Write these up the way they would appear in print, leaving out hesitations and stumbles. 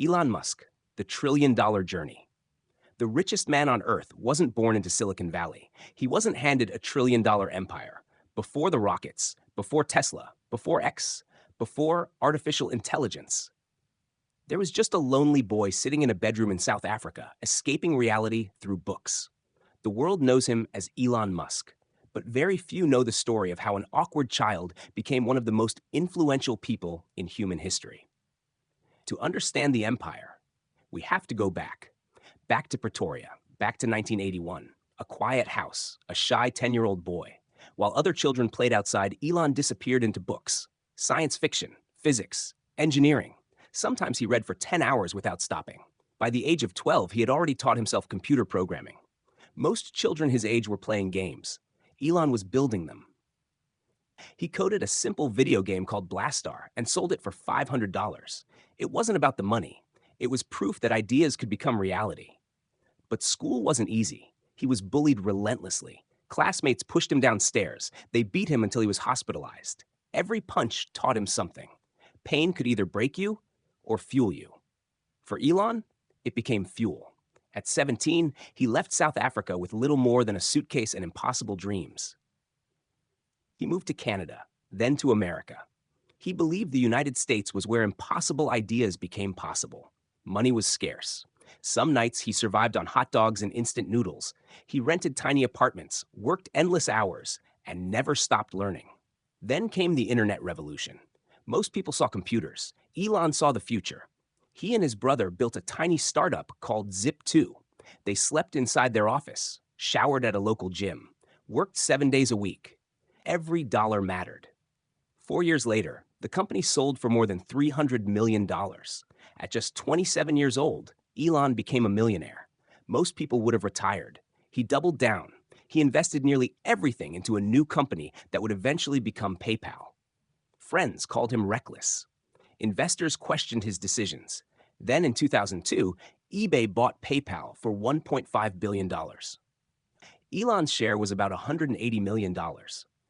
Elon Musk, the trillion-dollar journey. The richest man on earth wasn't born into Silicon Valley. He wasn't handed a trillion-dollar empire. Before the rockets, before Tesla, before X, before artificial intelligence, there was just a lonely boy sitting in a bedroom in South Africa, escaping reality through books. The world knows him as Elon Musk, but very few know the story of how an awkward child became one of the most influential people in human history. To understand the empire, we have to go back to Pretoria, back to 1981, a quiet house, a shy 10-year-old boy. While other children played outside, Elon disappeared into books, science fiction, physics, engineering. Sometimes he read for 10 hours without stopping. By the age of 12, he had already taught himself computer programming. Most children his age were playing games. Elon was building them. He coded a simple video game called Blastar and sold it for $500. It wasn't about the money. It was proof that ideas could become reality. But school wasn't easy. He was bullied relentlessly. Classmates pushed him downstairs. They beat him until he was hospitalized. Every punch taught him something. Pain could either break you or fuel you. For Elon, it became fuel. At 17, he left South Africa with little more than a suitcase and impossible dreams. He moved to Canada, then to America. He believed the United States was where impossible ideas became possible. Money was scarce. Some nights he survived on hot dogs and instant noodles. He rented tiny apartments, worked endless hours, and never stopped learning. Then came the internet revolution. Most people saw computers. Elon saw the future. He and his brother built a tiny startup called Zip2. They slept inside their office, showered at a local gym, worked 7 days a week. Every dollar mattered. 4 years later, the company sold for more than $300 million. At just 27 years old, Elon became a millionaire. Most people would have retired. He doubled down. He invested nearly everything into a new company that would eventually become PayPal. Friends called him reckless. Investors questioned his decisions. Then in 2002, eBay bought PayPal for $1.5 billion. Elon's share was about $180 million.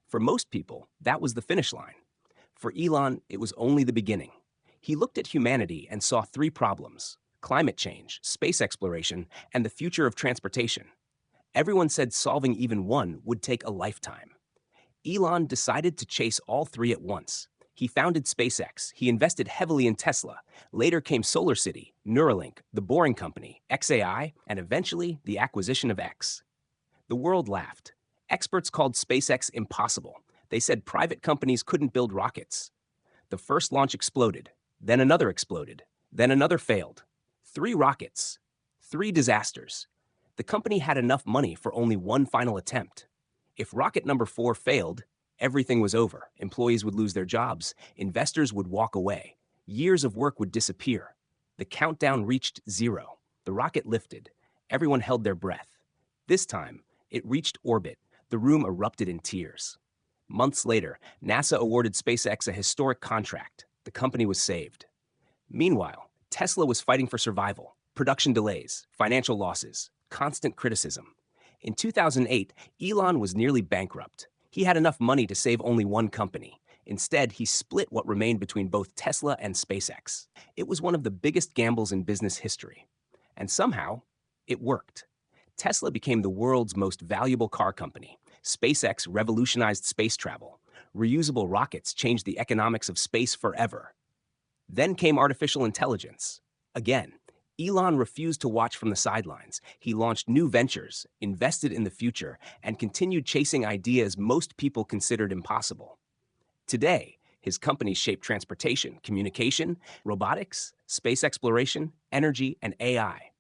For most people, that was the finish line. For Elon, it was only the beginning. He looked at humanity and saw three problems: climate change, space exploration, and the future of transportation. Everyone said solving even one would take a lifetime. Elon decided to chase all three at once. He founded SpaceX. He invested heavily in Tesla. Later came SolarCity, Neuralink, The Boring Company, XAI, and eventually the acquisition of X. The world laughed. Experts called SpaceX impossible. They said private companies couldn't build rockets. The first launch exploded. Then another exploded. Then another failed. 3 rockets. 3 disasters. The company had enough money for only one final attempt. If rocket number 4 failed, everything was over. Employees would lose their jobs. Investors would walk away. Years of work would disappear. The countdown reached 0. The rocket lifted. Everyone held their breath. This time, it reached orbit. The room erupted in tears. Months later, NASA awarded SpaceX a historic contract. The company was saved. Meanwhile, Tesla was fighting for survival. Production delays, financial losses, constant criticism. In 2008, Elon was nearly bankrupt. He had enough money to save only one company. Instead, he split what remained between both Tesla and SpaceX. It was one of the biggest gambles in business history. And somehow, it worked. Tesla became the world's most valuable car company. SpaceX revolutionized space travel. Reusable rockets changed the economics of space forever. Then came artificial intelligence. Again, Elon refused to watch from the sidelines. He launched new ventures, invested in the future, and continued chasing ideas most people considered impossible. Today, his companies shape transportation, communication, robotics, space exploration, energy, and AI.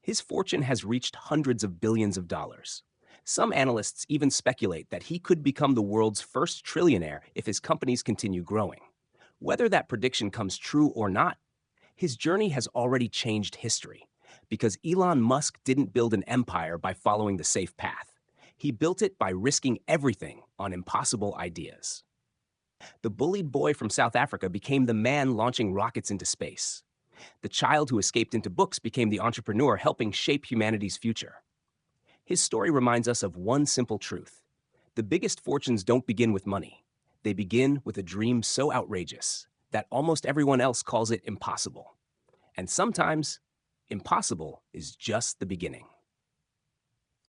His fortune has reached hundreds of billions of dollars. Some analysts even speculate that he could become the world's first trillionaire if his companies continue growing. Whether that prediction comes true or not, his journey has already changed history, because Elon Musk didn't build an empire by following the safe path. He built it by risking everything on impossible ideas. The bullied boy from South Africa became the man launching rockets into space. The child who escaped into books became the entrepreneur helping shape humanity's future. His story reminds us of one simple truth: the biggest fortunes don't begin with money. They begin with a dream so outrageous that almost everyone else calls it impossible. And sometimes impossible is just the beginning.